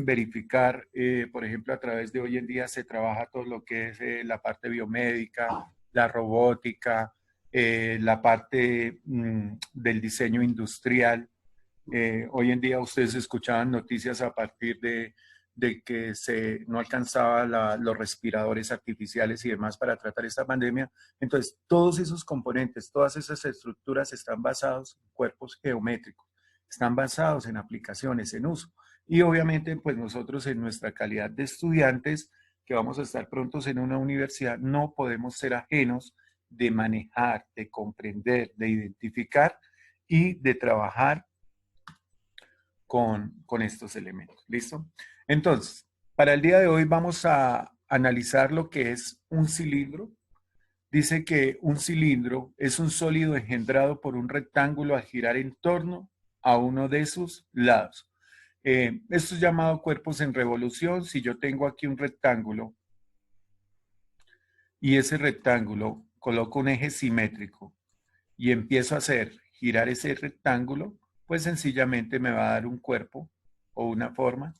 verificar, por ejemplo, a través de hoy en día se trabaja todo lo que es la parte biomédica, la robótica, la parte del diseño industrial. Hoy en día ustedes escuchaban noticias a partir de que no alcanzaba los respiradores artificiales y demás para tratar esta pandemia. Entonces, todos esos componentes, todas esas estructuras están basados en cuerpos geométricos, están basados en aplicaciones, en uso. Y obviamente, pues nosotros en nuestra calidad de estudiantes, que vamos a estar prontos en una universidad, no podemos ser ajenos de manejar, de comprender, de identificar y de trabajar con estos elementos. ¿Listo? Entonces, para el día de hoy vamos a analizar lo que es un cilindro. Dice que un cilindro es un sólido engendrado por un rectángulo al girar en torno a uno de sus lados. Esto es llamado cuerpos en revolución. Si yo tengo aquí un rectángulo y ese rectángulo coloco un eje simétrico y empiezo a hacer girar ese rectángulo, pues sencillamente me va a dar un cuerpo o una forma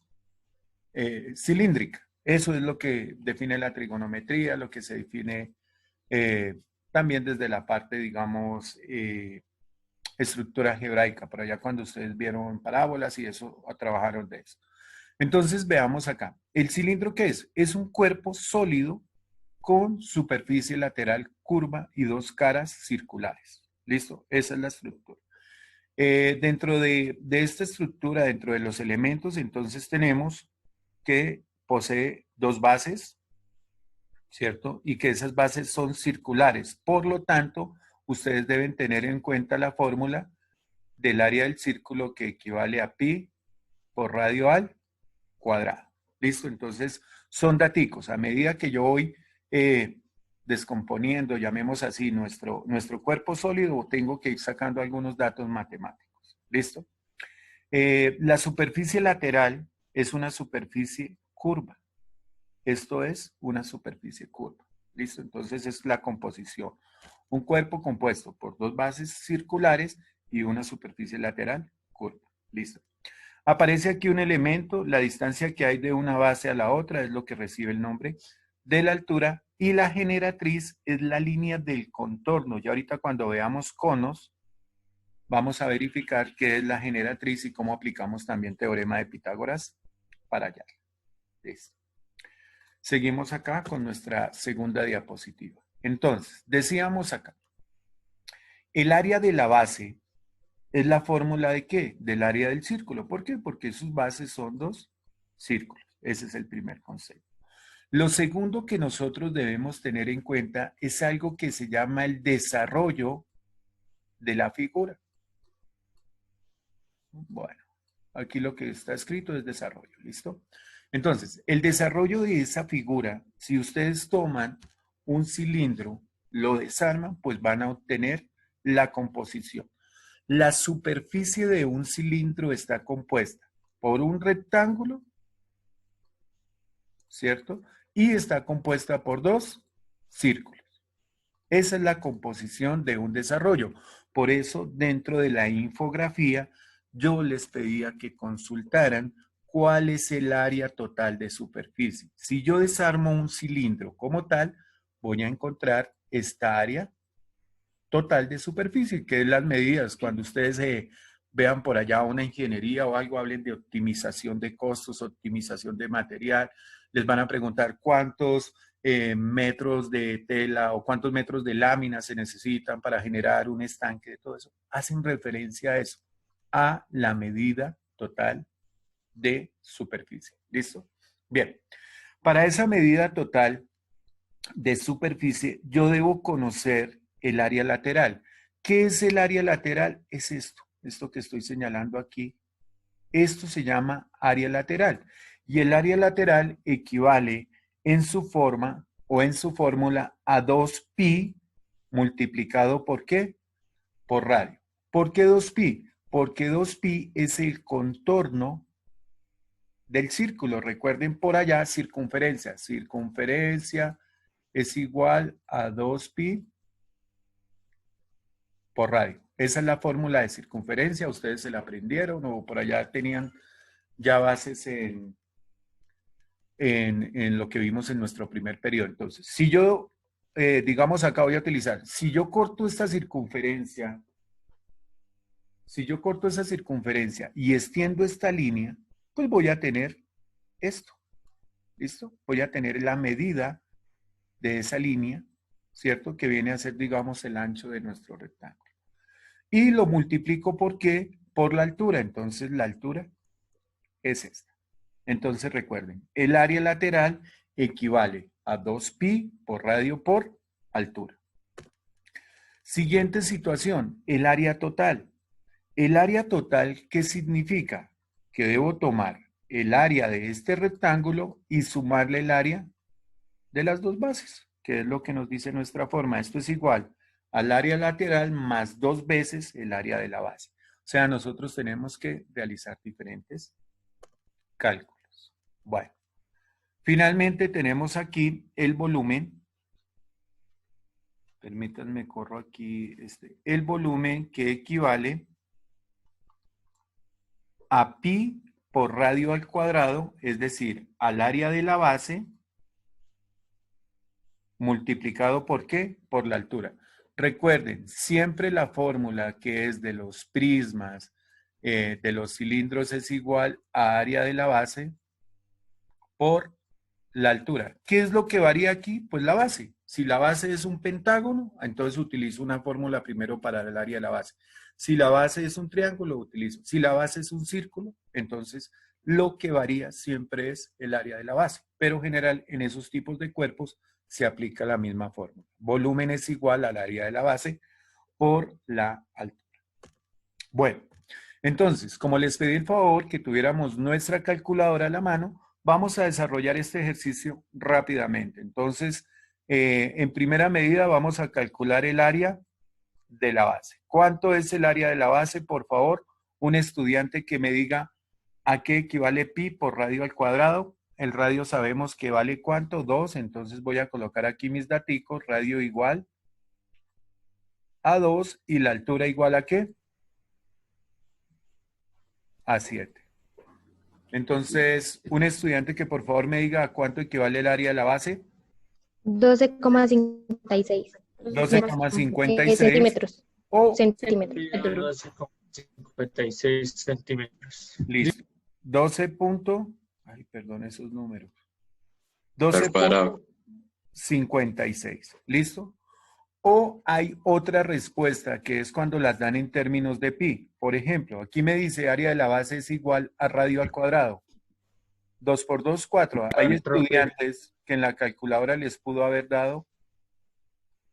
cilíndrica. Eso es lo que define la trigonometría, lo que se define también desde la parte, digamos, estructura algebraica, por allá cuando ustedes vieron parábolas y eso, trabajaron de eso. Entonces veamos acá. ¿El cilindro qué es? Es un cuerpo sólido con superficie lateral curva y dos caras circulares. ¿Listo? Esa es la estructura. Dentro de esta estructura, dentro de los elementos, entonces tenemos que posee dos bases, ¿cierto? Y que esas bases son circulares. Por lo tanto, ustedes deben tener en cuenta la fórmula del área del círculo que equivale a pi por radio al cuadrado. ¿Listo? Entonces, son daticos. A medida que yo voy descomponiendo, llamemos así, nuestro cuerpo sólido, tengo que ir sacando algunos datos matemáticos. ¿Listo? La superficie lateral es una superficie curva. Esto es una superficie curva. ¿Listo? Entonces es la composición. Un cuerpo compuesto por dos bases circulares y una superficie lateral curva. ¿Listo? Aparece aquí un elemento, la distancia que hay de una base a la otra es lo que recibe el nombre de la altura y la generatriz es la línea del contorno. Y ahorita cuando veamos conos, vamos a verificar qué es la generatriz y cómo aplicamos también teorema de Pitágoras para allá. Listo. Seguimos acá con nuestra segunda diapositiva. Entonces, decíamos acá, el área de la base es la fórmula de ¿qué? Del área del círculo. ¿Por qué? Porque sus bases son dos círculos. Ese es el primer concepto. Lo segundo que nosotros debemos tener en cuenta es algo que se llama el desarrollo de la figura. Bueno, aquí lo que está escrito es desarrollo, ¿listo? Entonces, el desarrollo de esa figura, si ustedes toman un cilindro, lo desarman, pues van a obtener la composición. La superficie de un cilindro está compuesta por un rectángulo, ¿cierto? Y está compuesta por dos círculos. Esa es la composición de un desarrollo. Por eso, dentro de la infografía, yo les pedía que consultaran cuál es el área total de superficie. Si yo desarmo un cilindro como tal, voy a encontrar esta área total de superficie, que es las medidas. Cuando ustedes vean por allá una ingeniería o algo, hablen de optimización de costos, optimización de material, les van a preguntar cuántos metros de tela o cuántos metros de lámina se necesitan para generar un estanque de todo eso. Hacen referencia a eso, a la medida total de superficie. ¿Listo? Bien, para esa medida total de superficie, yo debo conocer el área lateral. ¿Qué es el área lateral? Es esto que estoy señalando aquí. Esto se llama área lateral. Y el área lateral equivale en su forma o en su fórmula a 2pi multiplicado por ¿qué? Por radio. ¿Por qué 2pi? Porque 2pi es el contorno del círculo. Recuerden por allá circunferencia. Circunferencia es igual a 2pi por radio. Esa es la fórmula de circunferencia. Ustedes se la aprendieron o por allá tenían ya bases en lo que vimos en nuestro primer periodo. Entonces, si yo, digamos acá voy a utilizar, si yo corto esta circunferencia, y extiendo esta línea, pues voy a tener esto, ¿listo? Voy a tener la medida de esa línea, ¿cierto? Que viene a ser, digamos, el ancho de nuestro rectángulo. Y lo multiplico ¿por qué? Por la altura. Entonces, la altura es esta. Entonces, recuerden, el área lateral equivale a 2pi por radio por altura. Siguiente situación, el área total. El área total, ¿qué significa? Que debo tomar el área de este rectángulo y sumarle el área de las dos bases, que es lo que nos dice nuestra forma. Esto es igual al área lateral más 2 veces el área de la base. O sea, nosotros tenemos que realizar diferentes cálculos. Bueno, finalmente tenemos aquí el volumen. Permítanme, corro aquí. El volumen que equivale a pi por radio al cuadrado, es decir, al área de la base multiplicado ¿por qué? Por la altura. Recuerden, siempre la fórmula que es de los prismas, de los cilindros es igual a área de la base por la altura. ¿Qué es lo que varía aquí? Pues la base. Si la base es un pentágono, entonces utilizo una fórmula primero para el área de la base. Si la base es un triángulo, utilizo. Si la base es un círculo, entonces lo que varía siempre es el área de la base. Pero en general, en esos tipos de cuerpos se aplica la misma fórmula. Volumen es igual al área de la base por la altura. Bueno, entonces, como les pedí el favor que tuviéramos nuestra calculadora a la mano, vamos a desarrollar este ejercicio rápidamente. Entonces, en primera medida vamos a calcular el área de la base. ¿Cuánto es el área de la base? Por favor, un estudiante que me diga a qué equivale pi por radio al cuadrado. El radio sabemos que vale ¿cuánto? 2, entonces voy a colocar aquí mis daticos, radio igual a 2 y la altura igual a ¿qué? A 7. Entonces, un estudiante que por favor me diga a cuánto equivale el área de la base. 12,56 12,56 centímetros. o Centímetros. 12,56 centímetros. listo. 12. Ay, perdón esos números. Al cuadrado. 12,56. ¿Listo? O hay otra respuesta que es cuando las dan en términos de pi. Por ejemplo, aquí me dice área de la base es igual a radio al cuadrado. 2 por 2, 4. Hay estudiantes que en la calculadora les pudo haber dado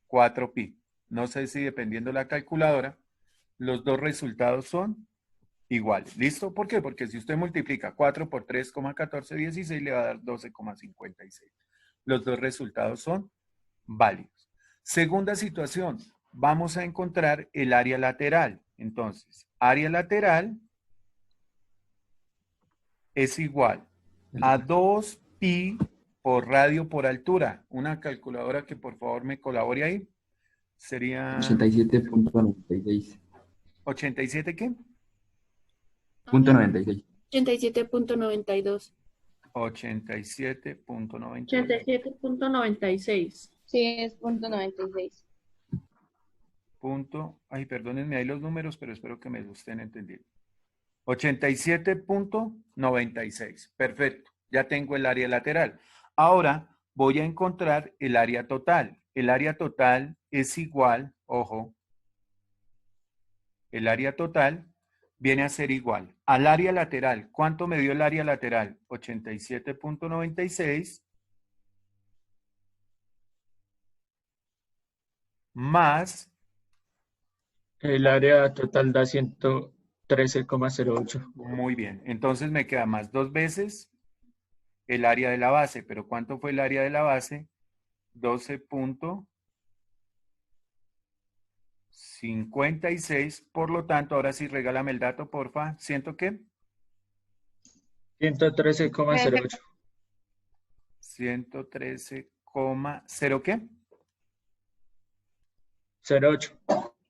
4 pi. No sé si dependiendo de la calculadora, los dos resultados son iguales. ¿Listo? ¿Por qué? Porque si usted multiplica 4 por 3,1416 le va a dar 12,56. Los dos resultados son válidos. Segunda situación, vamos a encontrar el área lateral. Entonces, área lateral es igual a 2pi por radio por altura. Una calculadora que por favor me colabore ahí. Sería 87.96. ¿87 qué? Punto 96. 87.92. 87.92. 87.96. Sí, es punto 96. Ay, perdónenme ahí los números, pero espero que me lo estén entendiendo. 87.96. Perfecto. Ya tengo el área lateral. Ahora voy a encontrar el área total. El área total es igual, ojo, el área total viene a ser igual al área lateral. ¿Cuánto me dio el área lateral? 87.96 más El área total da 113,08. muy bien. Entonces me queda más 2 veces el área de la base. ¿Pero cuánto fue el área de la base? 12.56. Por lo tanto, ahora sí, regálame el dato, porfa. ¿Siento qué? 113,08. 113,0 qué? 08.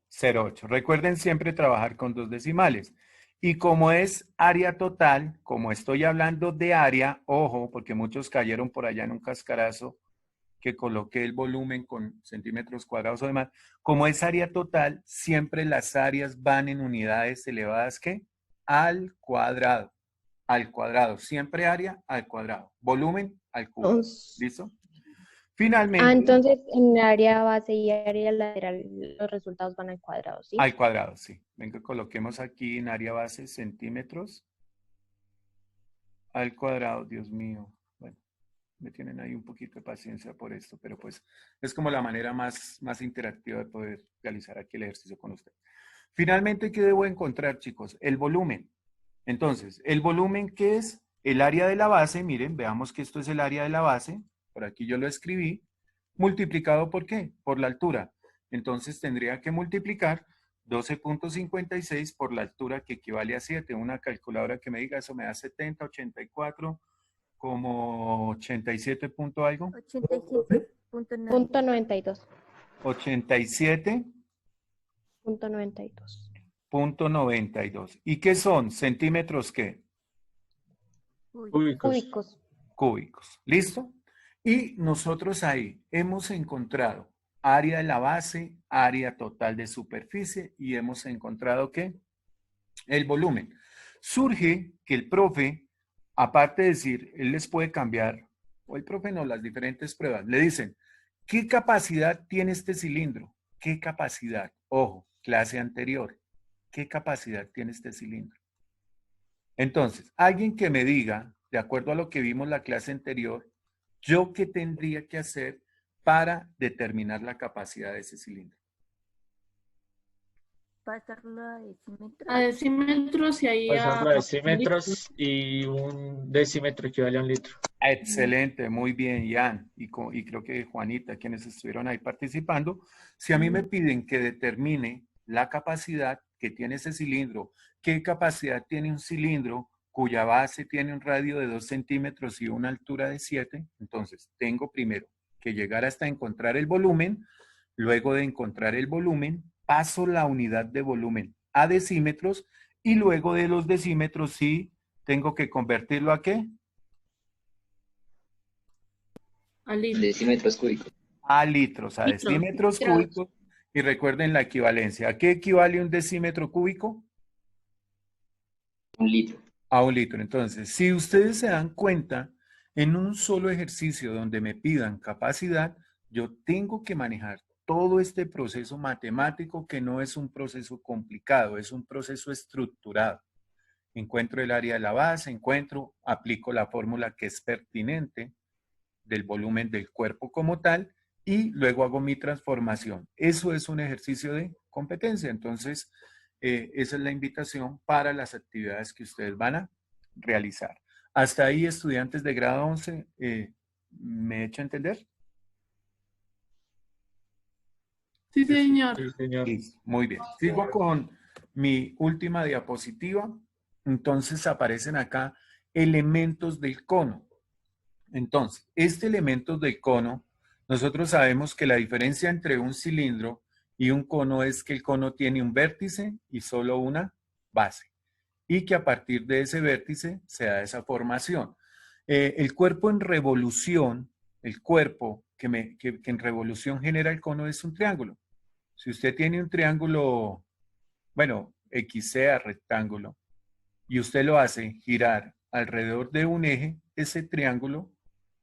0,8. Recuerden siempre trabajar con dos decimales. Y como es área total, como estoy hablando de área, ojo, porque muchos cayeron por allá en un cascarazo que coloqué el volumen con centímetros cuadrados o demás, como es área total, siempre las áreas van en unidades elevadas, ¿qué? Al cuadrado. Al cuadrado. Siempre área al cuadrado. Volumen al cubo. ¿Listo? Finalmente, Entonces en área base y área lateral los resultados van al cuadrado, ¿sí? al cuadrado, sí. Venga, coloquemos aquí en área base centímetros al cuadrado. Dios mío. Bueno, me tienen ahí un poquito de paciencia por esto, pero pues es como la manera más interactiva de poder realizar aquí el ejercicio con usted. Finalmente, ¿qué debo encontrar, chicos? El volumen. Entonces, el volumen, ¿qué es? El área de la base, miren, veamos que esto es el área de la base, por aquí yo lo escribí, multiplicado ¿por qué? Por la altura. Entonces tendría que multiplicar 12.56 por la altura que equivale a 7. Una calculadora que me diga eso me da 70, 84, como 87 punto algo. 87.92. 87.92. 92. ¿Y qué son? ¿Centímetros qué? Cúbicos. Cúbicos. Cúbicos. ¿Listo? Y nosotros ahí hemos encontrado área de la base, área total de superficie y hemos encontrado ¿qué? El volumen. Surge que el profe, aparte de decir, él les puede cambiar, o el profe no, las diferentes pruebas, le dicen, ¿qué capacidad tiene este cilindro? ¿Qué capacidad? Ojo, clase anterior. ¿Qué capacidad tiene este cilindro? Entonces, alguien que me diga, de acuerdo a lo que vimos la clase anterior, ¿yo qué tendría que hacer para determinar la capacidad de ese cilindro? Pasarlo a decímetros. A decímetros y ahí Pasarlo a decímetros y un decímetro equivale a un litro. Excelente, muy bien, Ian, y creo que Juanita, quienes estuvieron ahí participando. Si a mí me piden que determine la capacidad que tiene ese cilindro, qué capacidad tiene un cilindro cuya base tiene un radio de 2 centímetros y una altura de 7, entonces tengo primero que llegar hasta encontrar el volumen, luego de encontrar el volumen, paso la unidad de volumen a decímetros y luego de los decímetros sí tengo que convertirlo ¿a qué? a litro. Decímetros cúbicos. A litros, a Litros. decímetros cúbicos. Y recuerden la equivalencia. ¿A qué equivale un decímetro cúbico? Un litro. A un litro. Entonces, si ustedes se dan cuenta, en un solo ejercicio donde me pidan capacidad, yo tengo que manejar todo este proceso matemático que no es un proceso complicado, es un proceso estructurado. Encuentro el área de la base, aplico la fórmula que es pertinente del volumen del cuerpo como tal y luego hago mi transformación. Eso es un ejercicio de competencia. Entonces, esa es la invitación para las actividades que ustedes van a realizar. Hasta ahí, estudiantes de grado 11, ¿me he hecho entender? Sí, señor. Sí, señor. Listo, muy bien. Sigo con mi última diapositiva. Entonces aparecen acá elementos del cono. Entonces, este elemento del cono, nosotros sabemos que la diferencia entre un cilindro y un cono es que el cono tiene un vértice y solo una base. Y que a partir de ese vértice se da esa formación. El cuerpo en revolución, el cuerpo que en revolución genera el cono es un triángulo. Si usted tiene un triángulo, bueno, X sea rectángulo, y usted lo hace girar alrededor de un eje, ese triángulo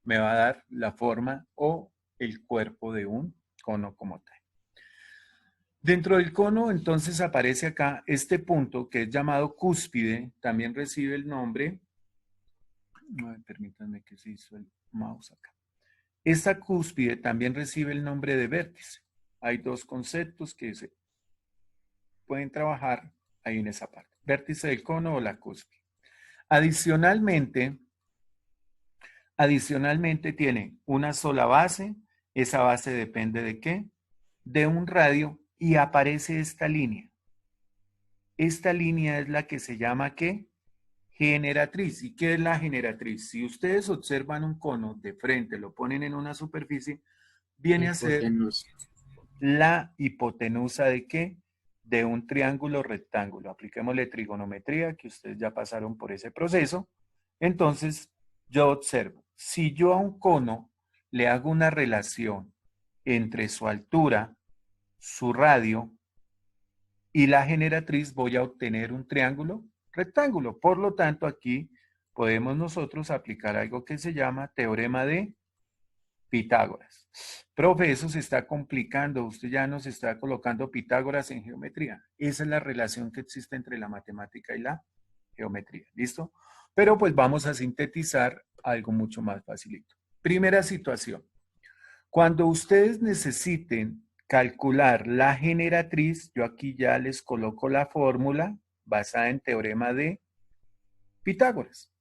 me va a dar la forma o el cuerpo de un cono como tal. Dentro del cono, entonces, aparece acá este punto que es llamado cúspide, también recibe el nombre, permítanme que se hizo el mouse acá. Esta cúspide también recibe el nombre de vértice. Hay dos conceptos que se pueden trabajar ahí en esa parte. Vértice del cono o la cúspide. Adicionalmente tiene una sola base. Esa base depende de ¿qué? De un radio y aparece esta línea. Esta línea es la que se llama ¿qué? Generatriz. ¿Y qué es la generatriz? Si ustedes observan un cono de frente, lo ponen en una superficie, viene a ser la hipotenusa de ¿qué? de un triángulo rectángulo. Apliquémosle trigonometría, que ustedes ya pasaron por ese proceso. Entonces, yo observo, si yo a un cono le hago una relación entre su altura, su radio y la generatriz, voy a obtener un triángulo rectángulo. Por lo tanto, aquí podemos nosotros aplicar algo que se llama teorema de Pitágoras. Profe, eso se está complicando. Usted ya nos está colocando Pitágoras en geometría. Esa es la relación que existe entre la matemática y la geometría. ¿Listo? Pero pues vamos a sintetizar algo mucho más facilito. Primera situación. Cuando ustedes necesiten calcular la generatriz, yo aquí ya les coloco la fórmula basada en teorema de Pitágoras.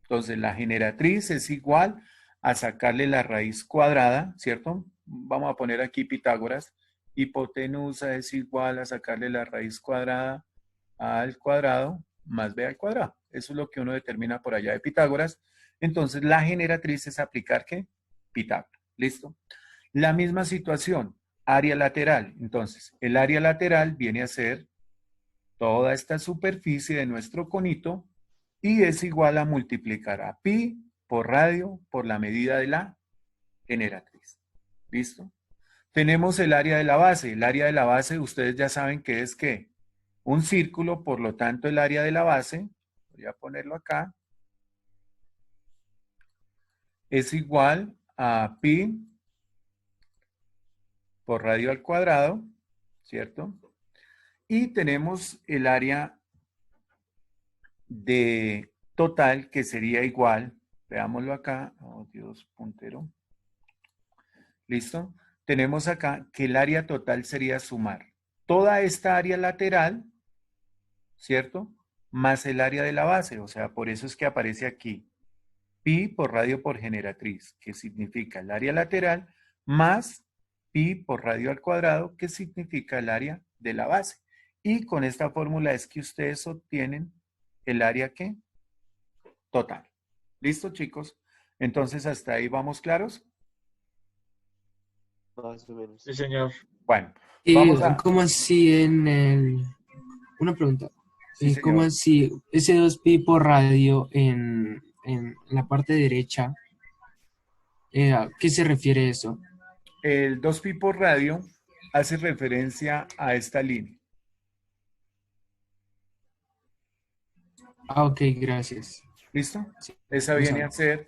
Entonces, la generatriz es igual a sacarle la raíz cuadrada, ¿cierto? Vamos a poner aquí Pitágoras. Hipotenusa es igual a sacarle la raíz cuadrada al cuadrado más b al cuadrado. Eso es lo que uno determina por allá de Pitágoras. Entonces, la generatriz es aplicar, ¿qué? Pitágoras. ¿Listo? La misma situación, área lateral. Entonces, el área lateral viene a ser toda esta superficie de nuestro conito y es igual a multiplicar a pi por radio por la medida de la generatriz. ¿Listo? Tenemos el área de la base. El área de la base, ustedes ya saben que es ¿qué? Un círculo, por lo tanto el área de la base, voy a ponerlo acá, es igual a pi por radio al cuadrado, ¿cierto? Y tenemos el área de total que sería igual, veámoslo acá, oh Dios, puntero, ¿listo? Tenemos acá que el área total sería sumar toda esta área lateral, ¿cierto? Más el área de la base, o sea, por eso es que aparece aquí pi por radio por generatriz, que significa el área lateral, más pi por radio al cuadrado, que significa el área de la base. Y con esta fórmula es que ustedes obtienen el área ¿qué? Total. ¿Listo, chicos? Entonces, ¿hasta ahí vamos claros? Más o menos. Sí, señor. Bueno, vamos a... ¿Cómo así en el... Una pregunta. Sí, ¿Cómo señor. así ese 2pi por radio en la parte derecha? ¿A qué se refiere eso? El 2pi por radio hace referencia a esta línea. Ah, ok, gracias. ¿Listo? Sí, Esa viene a ser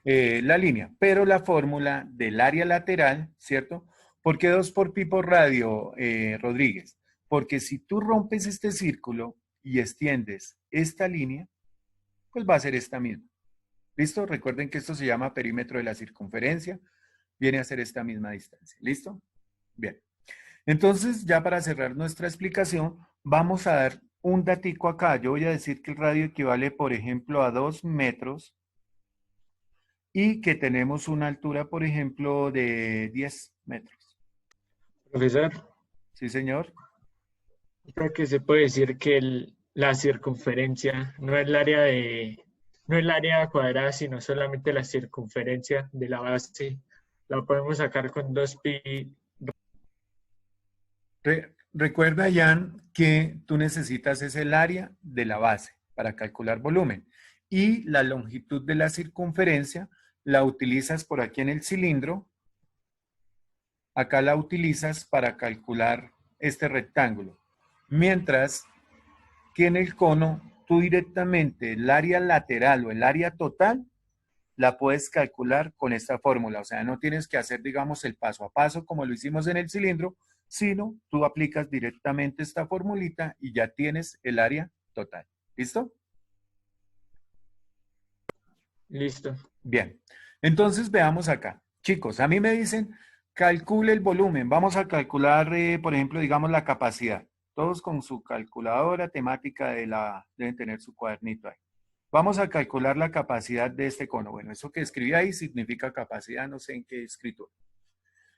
la línea, pero la fórmula del área lateral, ¿cierto? ¿Por qué 2 por pi por radio, Rodríguez? Porque si tú rompes este círculo y extiendes esta línea, pues va a ser esta misma. ¿Listo? Recuerden que esto se llama perímetro de la circunferencia. Viene a ser esta misma distancia. ¿Listo? Bien. Entonces, ya para cerrar nuestra explicación, vamos a dar un datico acá. Yo voy a decir que el radio equivale, por ejemplo, a 2 metros y que tenemos una altura, por ejemplo, de 10 metros. Profesor, ¿Sí, señor? creo que se puede decir que la circunferencia no es no es el área cuadrada, sino solamente la circunferencia de la base. La podemos sacar con 2pi. Recuerda, Jan, que tú necesitas es el área de la base para calcular volumen. Y la longitud de la circunferencia la utilizas por aquí en el cilindro. Acá la utilizas para calcular este rectángulo. Mientras que en el cono, tú directamente el área lateral o el área total la puedes calcular con esta fórmula. O sea, no tienes que hacer, digamos, el paso a paso como lo hicimos en el cilindro, sino tú aplicas directamente esta formulita y ya tienes el área total. ¿Listo? Listo. Bien. Entonces veamos acá. Chicos, a mí me dicen, calcule el volumen. Vamos a calcular, por ejemplo, digamos, la capacidad. Todos con su calculadora temática deben tener su cuadernito ahí. Vamos a calcular la capacidad de este cono. Bueno, eso que escribí ahí significa capacidad, no sé en qué escritura.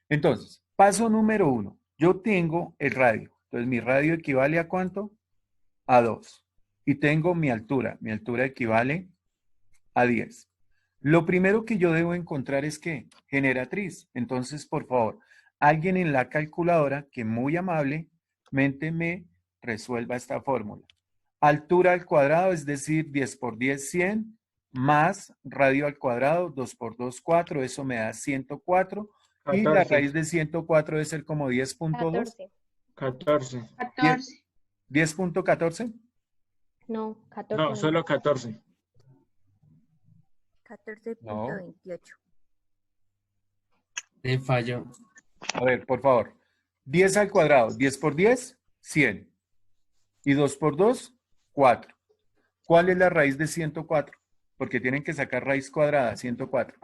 Entonces, paso número 1. Yo tengo el radio. Entonces, mi radio equivale a ¿cuánto? A 2. Y tengo mi altura. Mi altura equivale a 10. Lo primero que yo debo encontrar es ¿qué? Generatriz. Entonces, por favor, alguien en la calculadora que muy amablemente me resuelva esta fórmula. Altura al cuadrado, es decir, 10 por 10, 100, más radio al cuadrado, 2 por 2, 4, eso me da 104. Y la 14. raíz de 104 debe ser como 10.2. 14. 14. 10.14. No, 14. No, solo 14. 14.28. Te fallo. A ver, por favor. 10 al cuadrado. 10 por 10, 100. Y 2 por 2, 4. ¿Cuál es la raíz de 104? Porque tienen que sacar raíz cuadrada, 104.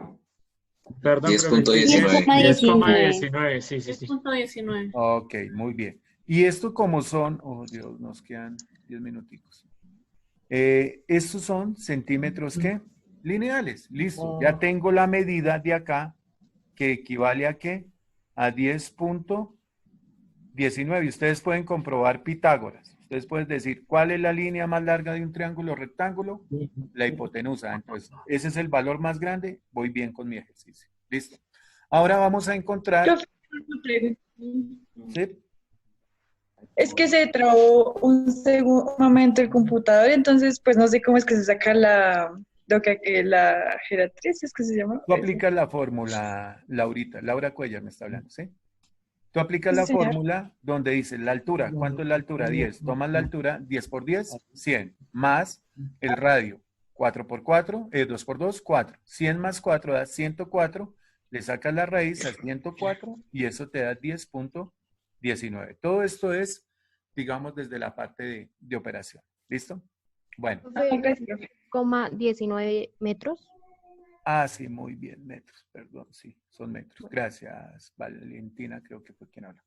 Perdón, 10.19. 10,19. Sí, sí, sí. 10.19. Ok, muy bien. Y esto como son, oh Dios, nos quedan 10 minuticos. Estos son centímetros, ¿qué? Lineales. Listo. Ya tengo la medida de acá, que equivale a ¿qué? A 10.19. Y ustedes pueden comprobar Pitágoras. Ustedes pueden decir, ¿cuál es la línea más larga de un triángulo rectángulo? La hipotenusa. Entonces, ese es el valor más grande. Voy bien con mi ejercicio. Listo. Ahora vamos a encontrar... ¿Sí? Es que se trabó un momento el computador, entonces pues no sé cómo es que se saca la geratriz, ¿es que se llama? Tú aplicas la fórmula, Laurita. Laura Cuellar me está hablando, ¿sí? Tú aplicas la Sí, señor. fórmula donde dice la altura. ¿Cuánto es la altura? 10. Tomas la altura, 10 por 10, 100. Más el radio, 4 por 4, 2 por 2, 4. 100 más 4 da 104. Le sacas la raíz a 104 y eso te da 10.19. Todo esto es, digamos, desde la parte de operación. ¿Listo? Bueno. Gracias. 19 metros. Ah, sí, muy bien, metros, perdón, sí, son metros. Gracias, Valentina, creo que fue quien habló.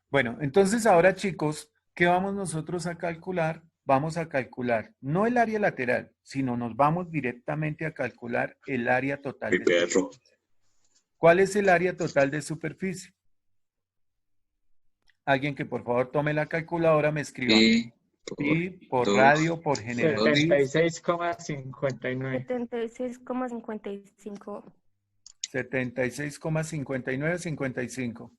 Bueno, entonces ahora, chicos, ¿qué vamos nosotros a calcular? Vamos a calcular no el área lateral, sino nos vamos directamente a calcular el área total Mi de perro. superficie. ¿Cuál es el área total de superficie? Alguien que por favor tome la calculadora, me escriba. Pi por dos, radio, por generatriz. 76,59. 76,55. 76,59, 55.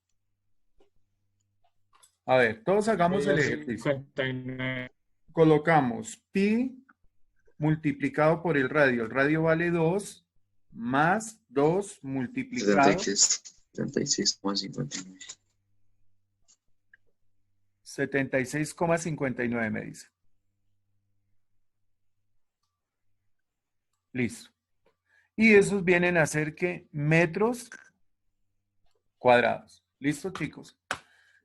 A ver, todos hagamos el ejercicio. 59. Colocamos pi multiplicado por el radio. El radio vale 2 más 2 multiplicado 76,59. 76,59 me dice. Listo. Y esos vienen a ser que metros cuadrados. ¿Listo, chicos?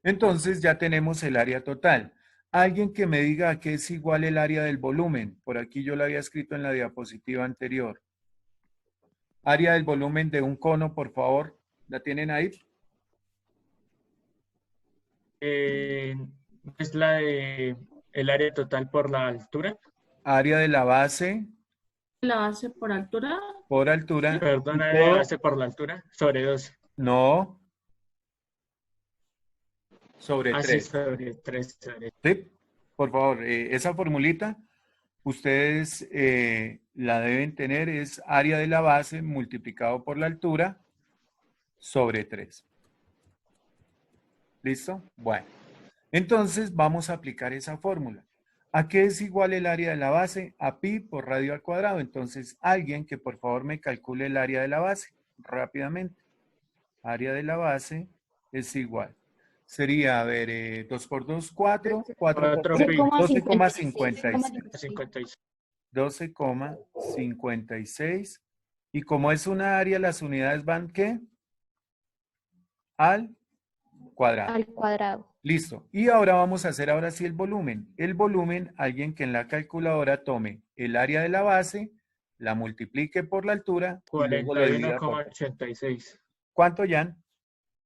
Entonces ya tenemos el área total. Alguien que me diga a qué es igual el área del volumen. Por aquí yo lo había escrito en la diapositiva anterior. Área del volumen de un cono, por favor. ¿La tienen ahí? Es la de el área total por la altura. Área de la base La base por altura. por altura. Perdón, Y área de todo- base por la altura sobre 2. No. Sobre Así 3. sobre 3. Sí, por favor, esa formulita ustedes la deben tener, es área de la base multiplicado por la altura sobre 3. ¿Listo? Bueno, entonces vamos a aplicar esa fórmula. ¿A qué es igual el área de la base? A pi por radio al cuadrado. Entonces, alguien que por favor me calcule el área de la base rápidamente. Área de la base es igual. Sería, a ver, 2 por 2, 4, 4 por 3, 12,56. 12,56. Y como es una área, las unidades van, ¿qué? Al cuadrado. Al cuadrado. Listo. Y ahora vamos a hacer ahora sí el volumen. El volumen, alguien que en la calculadora tome el área de la base, la multiplique por la altura y luego lo divida por... 41,86. ¿Cuánto, Jan?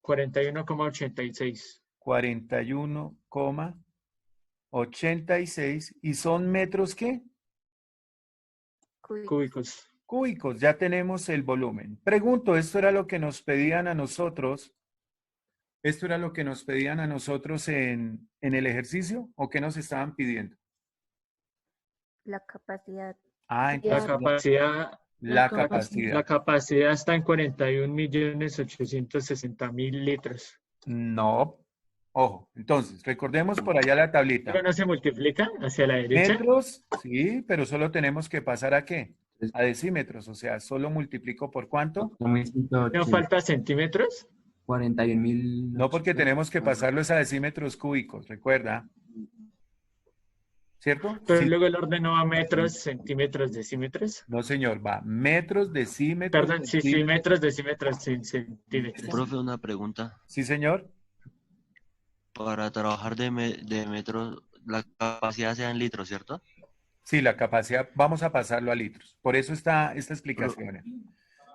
41,86. 41,86. ¿Y son metros qué? Cúbicos. Cúbicos. Ya tenemos el volumen. Pregunto, ¿esto era lo que nos pedían a nosotros? ¿Esto era lo que nos pedían a nosotros en el ejercicio o qué nos estaban pidiendo? La capacidad. Ah, La entonces capacidad, la la capacidad. capacidad está en 41.860.000 litros. No, Ojo, entonces, recordemos por allá la tablita. ¿Pero no se multiplica hacia la derecha? Metros, sí, pero solo tenemos que pasar ¿a qué? A decímetros, o sea, solo multiplico por ¿cuánto? ¿No falta centímetros? 41.000. No, porque tenemos que pasarlo a decímetros cúbicos, recuerda. ¿Cierto? Pero Sí. luego el orden no va a metros, centímetros, decímetros. No, señor, va metros, decímetros. Perdón, sí, metros, decímetros, centímetros. Profe, una pregunta. Sí, señor. Para trabajar de metros, la capacidad sea en litros, ¿cierto? Sí, la capacidad, vamos a pasarlo a litros. Por eso está esta explicación.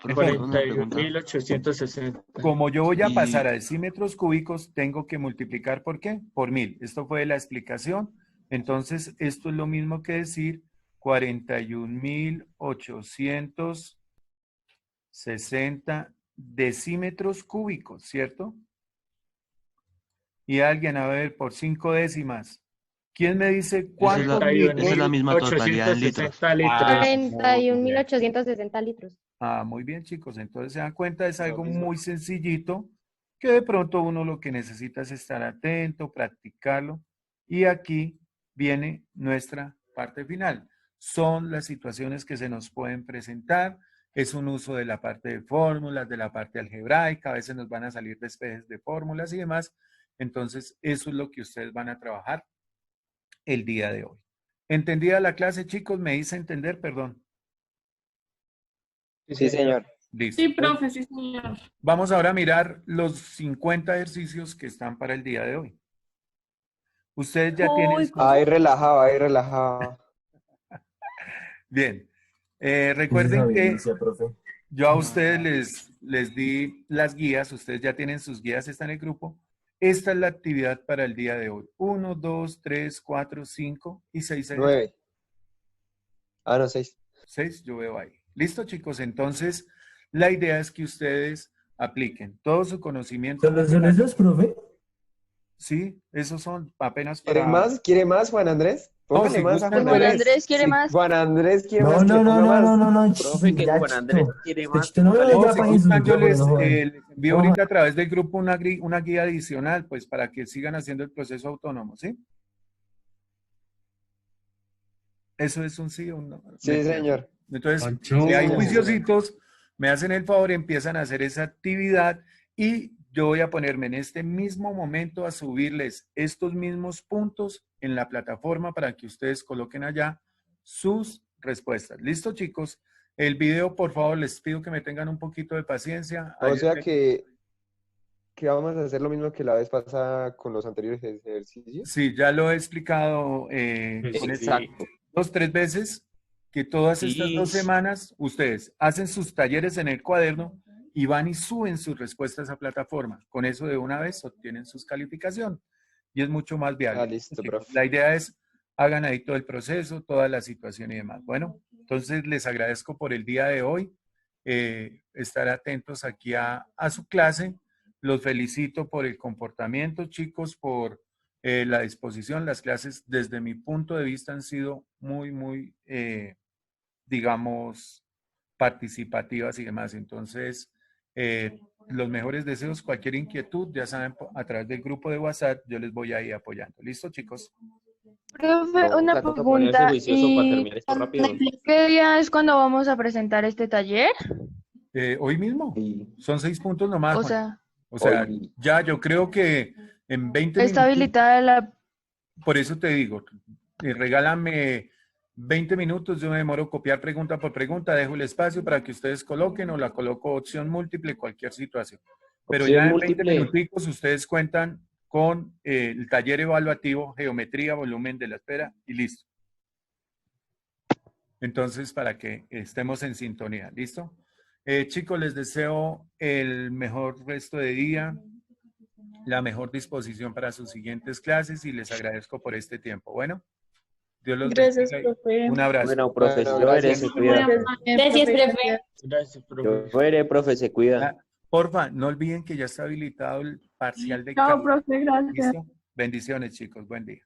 Profe, una pregunta. 41.860. Como yo voy a pasar a decímetros cúbicos, tengo que multiplicar ¿por qué? Por 1000. Esto fue la explicación. Entonces, esto es lo mismo que decir 41.860 decímetros cúbicos, ¿cierto? Y alguien, a ver, por 5 décimas. ¿Quién me dice cuántos litros? Esa es la misma totalidad en litros. 41.860 litros. Ah, muy bien, chicos. Entonces, se dan cuenta, es algo muy sencillito, que de pronto uno lo que necesita es estar atento, practicarlo. Y aquí viene nuestra parte final. Son las situaciones que se nos pueden presentar. Es un uso de la parte de fórmulas, de la parte algebraica. A veces nos van a salir despejes de fórmulas y demás. Entonces, eso es lo que ustedes van a trabajar el día de hoy. ¿Entendida la clase, chicos? ¿Me hice entender? Perdón. Sí, señor. Listo. Sí, profe, sí, señor. Vamos ahora a mirar los 50 ejercicios que están para el día de hoy. Ustedes ya tienen... Ahí relajado, ahí relajado. Bien. Recuerden que yo a ustedes les di las guías. Ustedes ya tienen sus guías, están en el grupo. Esta es la actividad para el día de hoy. 1, 2, 3, 4, 5 y 6. 9. Ah, no, 6. 6, yo veo ahí. ¿Listo, chicos? Entonces, la idea es que ustedes apliquen todo su conocimiento. ¿Solo son esos, profe? Sí, esos son apenas para... ¿Quiere más, Juan Andrés? Póngale si más a gustan, Juan Juan Andrés. quiere más. Juan Andrés quiere más. No. Profe, que ya, Juan Andrés chico. quiere más. Chito, no me No, vaya si para gustan, yo insultar, les no jodan. envío ahorita a través del grupo una guía adicional, pues para que sigan haciendo el proceso autónomo, ¿sí? ¿Eso es un sí o un no? Sí, señor. Entonces, si hay juiciositos, me hacen el favor, empiezan a hacer esa actividad y yo voy a ponerme en este mismo momento a subirles estos mismos puntos en la plataforma para que ustedes coloquen allá sus respuestas. ¿Listo, chicos? El video, por favor, les pido que me tengan un poquito de paciencia. O sea que vamos a hacer lo mismo que la vez pasada con los anteriores ejercicios. Sí, ya lo he explicado con Exacto. 2, 3 veces, que todas estas 2 semanas ustedes hacen sus talleres en el cuaderno y van y suben sus respuestas a plataforma. Con eso de una vez obtienen sus calificaciones y es mucho más viable. Listo, profe. La idea es hagan ahí todo el proceso, toda la situación y demás. Bueno, entonces les agradezco por el día de hoy, estar atentos aquí a su clase. Los felicito por el comportamiento, chicos, por la disposición. Las clases, desde mi punto de vista, han sido muy, digamos, participativas y demás. Entonces, los mejores deseos, cualquier inquietud, ya saben, a través del grupo de WhatsApp, yo les voy a ir apoyando. ¿Listo, chicos? Profe, una pregunta. ¿Qué día es cuando vamos a presentar este taller? Hoy mismo. Son 6 puntos nomás. O Juan. sea, Ya yo creo que en 20 está minutos. habilitada la... Por eso te digo, regálame 20 minutos, yo me demoro copiar pregunta por pregunta, dejo el espacio para que ustedes coloquen o la coloco opción múltiple, cualquier situación. Pero Opción ya en múltiple. 20 minuticos ustedes cuentan con el taller evaluativo, geometría, volumen de la esfera y listo. Entonces, para que estemos en sintonía, ¿listo? Chicos, les deseo el mejor resto de día, la mejor disposición para sus siguientes clases y les agradezco por este tiempo. Bueno, Dios los Gracias, bendiga. profe. Un abrazo. Bueno, profe, se cuida. Gracias, profe. Gracias, profe. Profe, se cuida. Porfa, no olviden que ya está habilitado el parcial de Chao, cálculo. profe, gracias. ¿Listo? Bendiciones, chicos. Buen día.